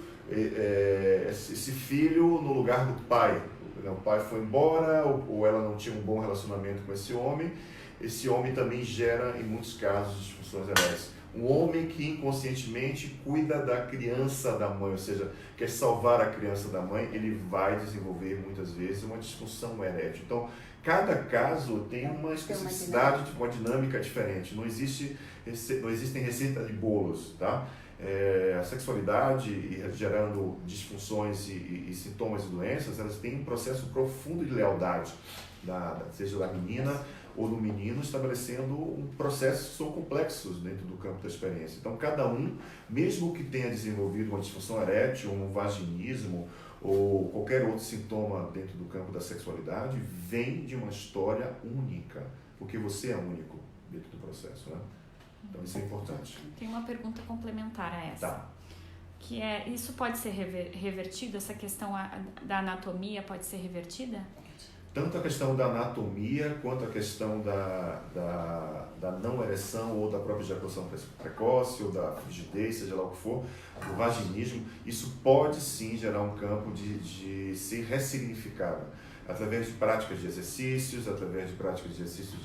esse filho no lugar do pai. O pai foi embora ou ela não tinha um bom relacionamento com esse homem também gera em muitos casos disfunções eréteis. Um homem que inconscientemente cuida da criança da mãe, ou seja, quer salvar a criança da mãe, ele vai desenvolver muitas vezes uma disfunção erétil. Então, cada caso tem uma especificidade, uma dinâmica diferente. Não existem receitas de bolos, tá? A sexualidade gerando disfunções e sintomas e doenças, elas têm um processo profundo de lealdade, seja da menina ou no menino, estabelecendo um processos que são complexos dentro do campo da experiência. Então, cada um, mesmo que tenha desenvolvido uma disfunção erétil, um vaginismo ou qualquer outro sintoma dentro do campo da sexualidade, vem de uma história única, porque você é único dentro do processo, né? Então, isso é importante. Tem uma pergunta complementar a essa. Tá. Que é, isso pode ser revertido? Essa questão da anatomia pode ser revertida? Tanto a questão da anatomia, quanto a questão da não ereção ou da própria ejaculação precoce, ou da frigidez, seja lá o que for, do vaginismo, isso pode sim gerar um campo de ser ressignificado, através de práticas de exercícios, através de práticas de exercícios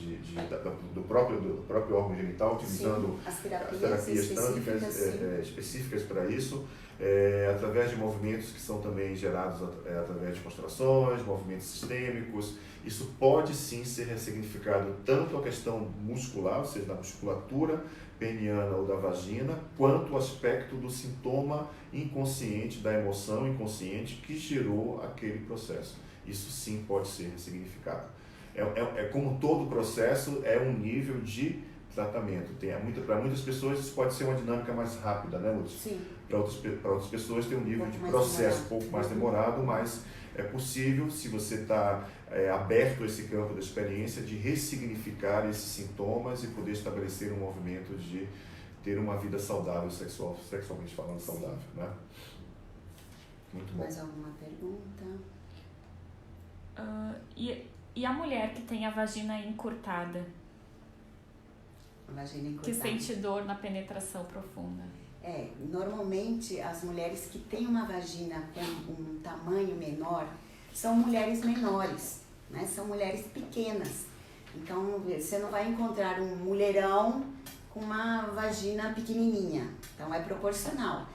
do próprio órgão genital, utilizando as terapias tântricas específicas para isso, através de movimentos que são também gerados através de constelações, movimentos sistêmicos. Isso pode sim ser ressignificado, tanto a questão muscular, ou seja, da musculatura peniana ou da vagina, quanto o aspecto do sintoma inconsciente, da emoção inconsciente que gerou aquele processo. Isso sim pode ser ressignificado. Como todo processo, é um nível de tratamento. Para muitas pessoas isso pode ser uma dinâmica mais rápida, né, Lúcia? Sim. Para outras pessoas tem um nível de processo um pouco mais demorado, mas é possível, se você está aberto a esse campo da experiência, de ressignificar esses sintomas e poder estabelecer um movimento de ter uma vida saudável, sexualmente falando, saudável, né? Muito bom. Mais alguma pergunta? E a mulher que tem a vagina encurtada? A vagina encurtada. Que sente dor na penetração profunda? Normalmente as mulheres que têm uma vagina com um tamanho menor são mulheres menores, né? São mulheres pequenas. Então você não vai encontrar um mulherão com uma vagina pequenininha. Então é proporcional.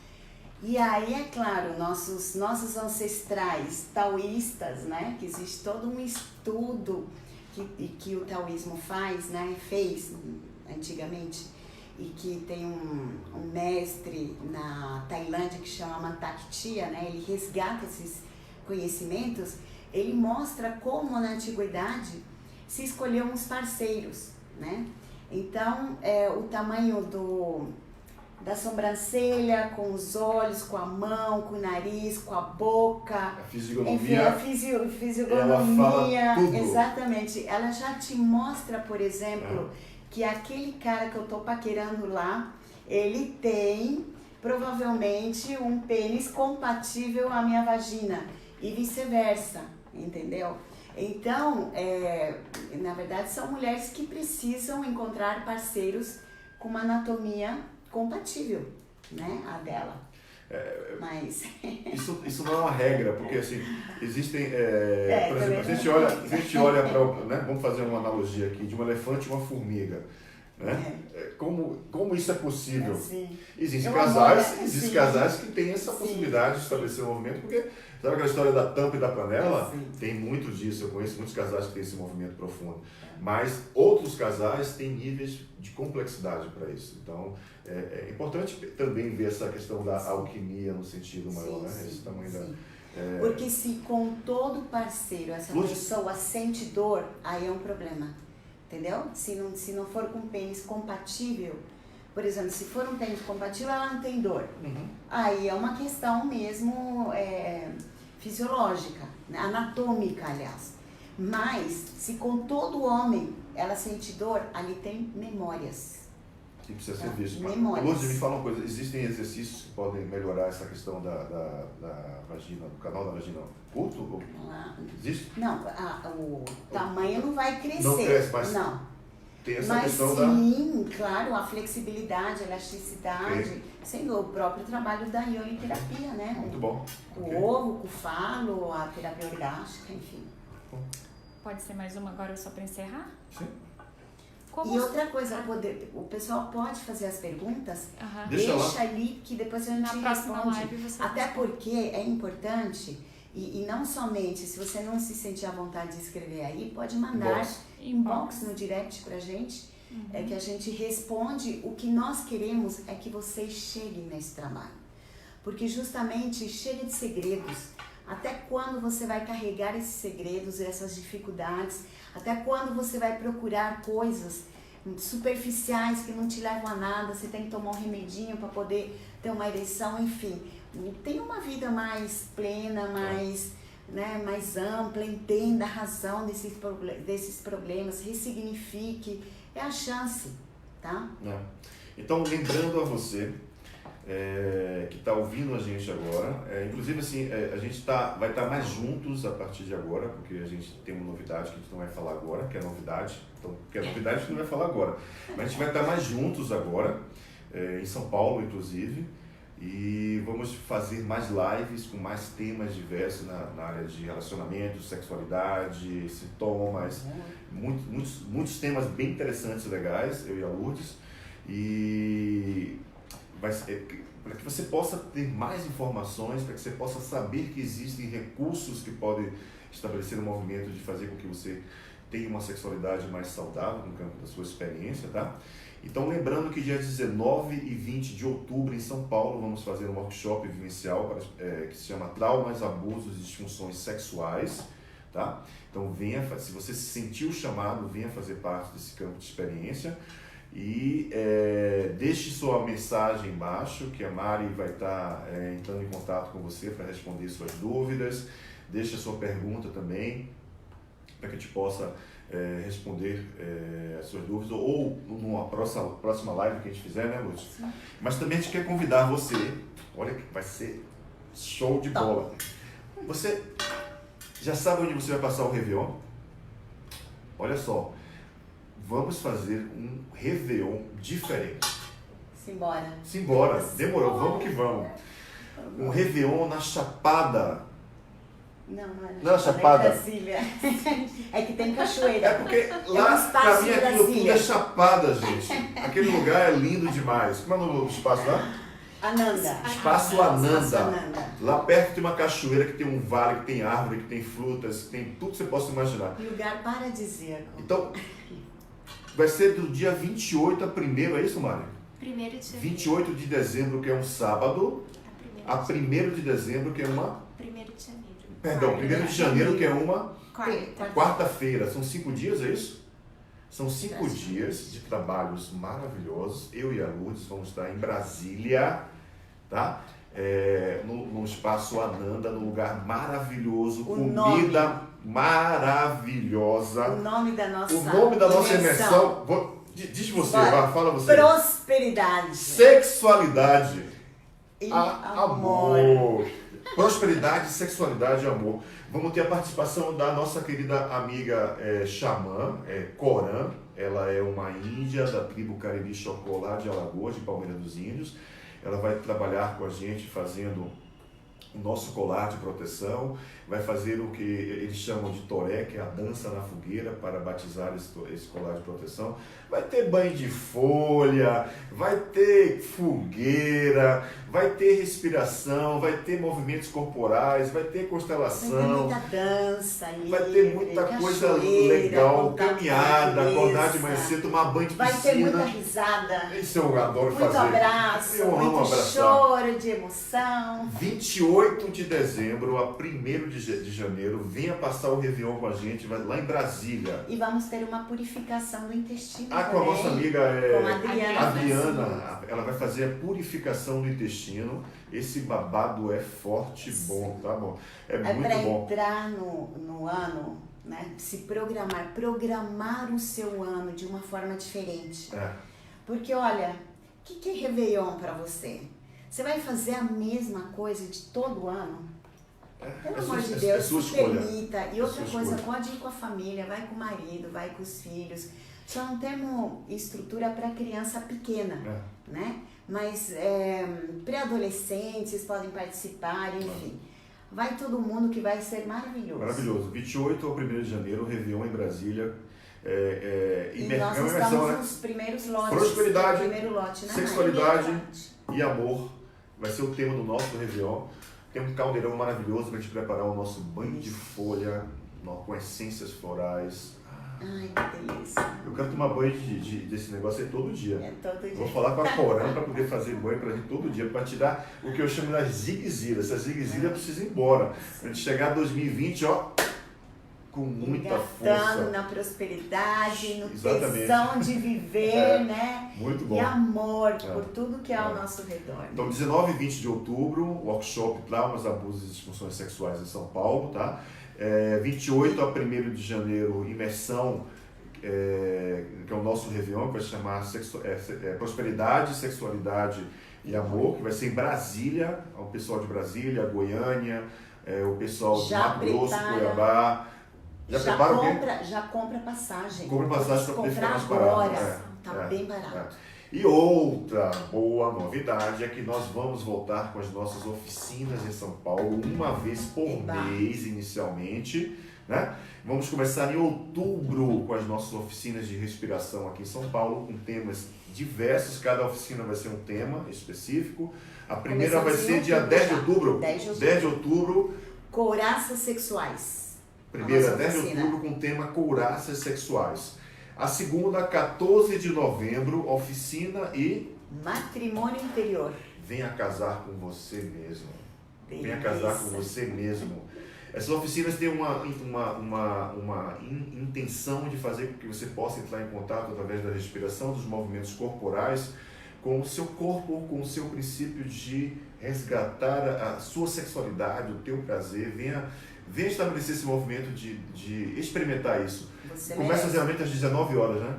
E aí, é claro, nossos ancestrais taoístas, né? Que existe todo um estudo que o taoísmo fez antigamente, e que tem um mestre na Tailândia que chama Thaktiya, né? Ele resgata esses conhecimentos. Ele mostra como na antiguidade se escolhiam os parceiros, né? Então, o tamanho da sobrancelha, com os olhos, com a mão, com o nariz, com a boca. A fisionomia. Enfim, a fisionomia. Ela fala tudo. Exatamente. Ela já te mostra, por exemplo, que aquele cara que eu tô paquerando lá, ele tem provavelmente um pênis compatível à minha vagina e vice-versa, entendeu? Então, na verdade, são mulheres que precisam encontrar parceiros com uma anatomia compatível, né, a dela. Mas isso não é uma regra, porque assim, existem, por exemplo, a gente olha para, né, vamos fazer uma analogia aqui, de um elefante e uma formiga, né? Como isso é possível? Existem casais que têm essa possibilidade de estabelecer um movimento, porque sabe aquela história da tampa e da panela? Tem muito disso, eu conheço muitos casais que têm esse movimento profundo, mas outros casais têm níveis de complexidade para isso. Então, é importante também ver essa questão da alquimia no sentido maior, né? Esse tamanho porque se com todo parceiro essa pessoa sente dor, aí é um problema, entendeu? Se não for com pênis compatível, por exemplo, se for um pênis compatível, ela não tem dor. Aí é uma questão mesmo fisiológica, né? Anatômica, aliás. Mas, se com todo homem ela sente dor, ali tem memórias. Que precisa ser visto. Memórias. Lúcia, me fala uma coisa, existem exercícios que podem melhorar essa questão da vagina, do canal da vagina curto? Existe? Não, o tamanho não vai crescer. Não cresce, mas não. Tem essa mas questão sim, claro, a flexibilidade, a elasticidade, sendo o próprio trabalho da ionoterapia, né? Muito bom. O ovo, com o falo, a terapia orgástica, enfim. Pode ser mais uma agora só para encerrar? Sim. E outra coisa, o pessoal pode fazer as perguntas, deixa ali que depois a gente responde. Até porque é importante, e não somente, se você não se sentir à vontade de escrever aí, pode mandar inbox no direct pra gente, que a gente responde. O que nós queremos é que vocês cheguem nesse trabalho. Porque justamente chega de segredos. Até quando você vai carregar esses segredos, essas dificuldades? Até quando você vai procurar coisas superficiais que não te levam a nada? Você tem que tomar um remedinho para poder ter uma ereção, enfim. Tenha uma vida mais plena, mais, né, mais ampla, entenda a razão desses problemas, ressignifique. É a chance, tá? Então, lembrando a você que está ouvindo a gente agora, inclusive assim, a gente vai estar mais juntos a partir de agora, porque a gente tem uma novidade que a gente não vai falar agora, que é novidade, então, que é novidade a gente não vai falar agora, mas a gente vai estar mais juntos agora, em São Paulo inclusive, e vamos fazer mais lives com mais temas diversos na área de relacionamento, sexualidade, sintomas, muitos temas bem interessantes e legais, eu e a Lourdes, e para que você possa ter mais informações, para que você possa saber que existem recursos que podem estabelecer um movimento de fazer com que você tenha uma sexualidade mais saudável no campo da sua experiência, tá? Então, lembrando que dia 19 e 20 de outubro em São Paulo vamos fazer um workshop vivencial que se chama Traumas, Abusos e Disfunções Sexuais, tá? Então, se você se sentiu chamado, venha fazer parte desse campo de experiência. E deixe sua mensagem embaixo, que a Mari vai estar entrando em contato com você para responder suas dúvidas. Deixe a sua pergunta também, para que a gente possa responder as suas dúvidas, ou numa próxima live que a gente fizer, né, Lúcia? Sim. Mas também a gente quer convidar você, olha que vai ser show de bola. Você já sabe onde você vai passar o Réveillon? Olha só. Vamos fazer um Réveillon diferente. Simbora. Demorou, vamos que vamos. Um Réveillon na Chapada. Não é na Chapada. É Brasília. É que tem cachoeira. É porque lá, pra mim, aquilo tudo é Chapada, gente. Aquele lugar é lindo demais. Como é o espaço lá? Ananda. Espaço Ananda. Lá perto tem uma cachoeira que tem um vale, que tem árvore, que tem frutas, que tem tudo que você possa imaginar. Lugar paradisíaco. Então, vai ser do dia 28 a 1º, é isso, Mari? 1º de janeiro. 28 de dezembro, que é um sábado, a 1º de dezembro, que é uma... 1º de janeiro. Perdão, 1º de janeiro, que é uma... Quarta. Quarta-feira. São 5 dias, é isso? São 5 dias de trabalhos maravilhosos. Eu e a Lourdes vamos estar em Brasília, tá? No Espaço Ananda, num lugar maravilhoso, comida maravilhosa. O nome da nossa imersão. Diz você, fala você. Prosperidade. Sexualidade. E amor. Prosperidade, sexualidade e amor. Vamos ter a participação da nossa querida amiga xamã, Coran. Ela é uma índia da tribo Cariri Chocolá de Alagoas, de Palmeira dos Índios. Ela vai trabalhar com a gente fazendo o nosso colar de proteção, vai fazer o que eles chamam de toré, que é a dança na fogueira, para batizar esse colar de proteção. Vai ter banho de folha, vai ter fogueira, vai ter respiração, vai ter movimentos corporais, vai ter constelação. Vai ter muita dança, vai ter muita coisa legal, caminhada, acordar de manhã cedo, tomar banho de piscina. Vai ter muita risada. Isso eu adoro fazer. Muito abraço, muito choro de emoção. 28 de dezembro a 1º de janeiro, venha passar o Réveillon com a gente lá em Brasília. E vamos ter uma purificação do intestino também. Com a nossa amiga com a Adriana, ela vai fazer a purificação do intestino. Esse babado é forte e bom, tá bom? É muito bom. Para entrar no ano, né, se programar o seu ano de uma forma diferente. Porque olha, o que é Réveillon para você? Você vai fazer a mesma coisa de todo ano? Pelo amor de Deus, se permita. E outra coisa, pode ir com a família, vai com o marido, vai com os filhos. Só não temos estrutura para criança pequena, né? Mas pré-adolescentes podem participar, enfim. Vai todo mundo que vai ser maravilhoso. Maravilhoso. 28 ao 1º de janeiro, Réveillon em Brasília. E nós estamos nos primeiros lotes. Prosperidade, primeiro lote, né? sexualidade e amor. Vai ser o tema do nosso Réveillon. Tem um caldeirão maravilhoso para a gente preparar o nosso banho de folha com essências florais. Ai, que delícia. Eu quero tomar banho desse negócio aí todo dia. É todo dia. Vou falar com a Corã para poder fazer banho pra gente todo dia, para tirar o que eu chamo das zigue-zilhas. Essa zigue-zilha precisa ir embora. A gente chegar em 2020, ó, com muita força. Na prosperidade, no Exatamente. tesão de viver, né? Muito bom. E amor por tudo que é ao nosso redor. Então, 19 e 20 de outubro, workshop Traumas, Abusos e Disfunções Sexuais em São Paulo, tá? 28 a 1º de janeiro, imersão, que é o nosso Réveillon, que vai se chamar Prosperidade, Sexualidade e Amor, que vai ser em Brasília, o pessoal de Brasília, Goiânia, o pessoal de Mato Grosso, Cuiabá. Já compra passagem. Compra passagem para poder ficar mais agora. barato. Tá bem barato. E outra boa novidade é que nós vamos voltar com as nossas oficinas em São Paulo, uma vez por mês inicialmente, né? Vamos começar em outubro com as nossas oficinas de respiração aqui em São Paulo, com temas diversos, cada oficina vai ser um tema específico. A primeira vai ser dia 10 de outubro. 10 de outubro. Couraças sexuais. Primeira, 10 de outubro, com o tema Couraças Sexuais. A segunda, 14 de novembro, oficina e... Matrimônio interior. Venha casar com você mesmo. Beleza. Venha casar com você mesmo. Essas oficinas têm uma intenção de fazer com que você possa entrar em contato através da respiração, dos movimentos corporais, com o seu corpo, com o seu princípio de resgatar a sua sexualidade, o teu prazer. Venha estabelecer esse movimento de experimentar isso. Começa geralmente às 19 horas, né?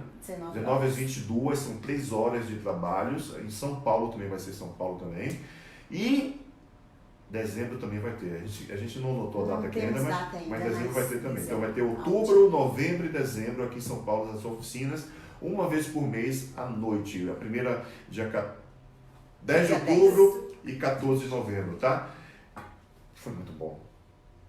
19 às 22, são 3 horas de trabalhos. Em São Paulo também vai ser São Paulo também. E dezembro também vai ter. A gente não notou a data aqui ainda, mas dezembro vai ter também. Então vai ter outubro, novembro e dezembro aqui em São Paulo, as oficinas, uma vez por mês à noite. A primeira dia 10 de outubro e 14 de novembro, tá? Foi muito bom.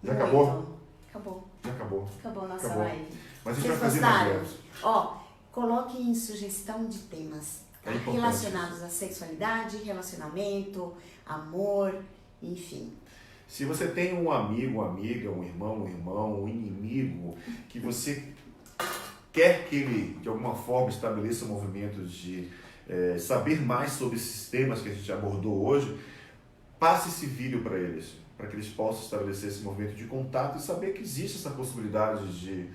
Já acabou? Acabou. Já acabou. Acabou a nossa live. Mas a gente vai fazer mais lives. Ó, coloque em sugestão de temas relacionados à sexualidade, relacionamento, amor, enfim. Se você tem um amigo, uma amiga, um irmão, um inimigo, que você quer que ele, de alguma forma, estabeleça um movimento de saber mais sobre esses temas que a gente abordou hoje, passe esse vídeo para eles, para que eles possam estabelecer esse movimento de contato e saber que existe essa possibilidade de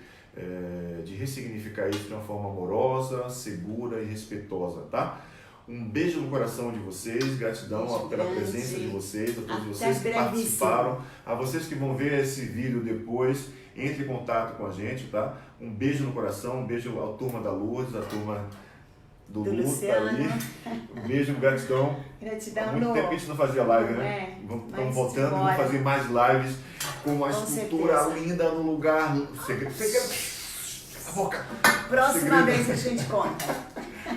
ressignificar isso de uma forma amorosa, segura e respeitosa, tá? Um beijo no coração de vocês, gratidão pela presença de vocês, a todos vocês que participaram, a vocês que vão ver esse vídeo depois, entre em contato com a gente, tá? Um beijo no coração, um beijo à turma da Lourdes, à turma do Lu, tá ali. Um beijo, gratidão. Gratidão, há muito tempo que a gente não fazia live, né? Estamos voltando, vamos fazer mais lives com uma estrutura linda no lugar. Segredo. A boca. Próxima vez a gente conta.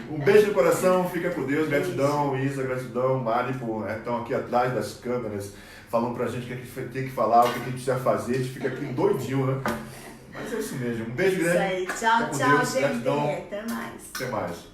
Um beijo no coração, fica com Deus, gratidão, Isa, gratidão, Mari, estão aqui atrás das câmeras, falando pra gente o que a gente tem que falar, o que a gente precisa fazer, a gente fica aqui doidinho, né? Mas é isso mesmo, um beijo grande. Isso aí, tchau, gente, gratidão. até mais. Até mais.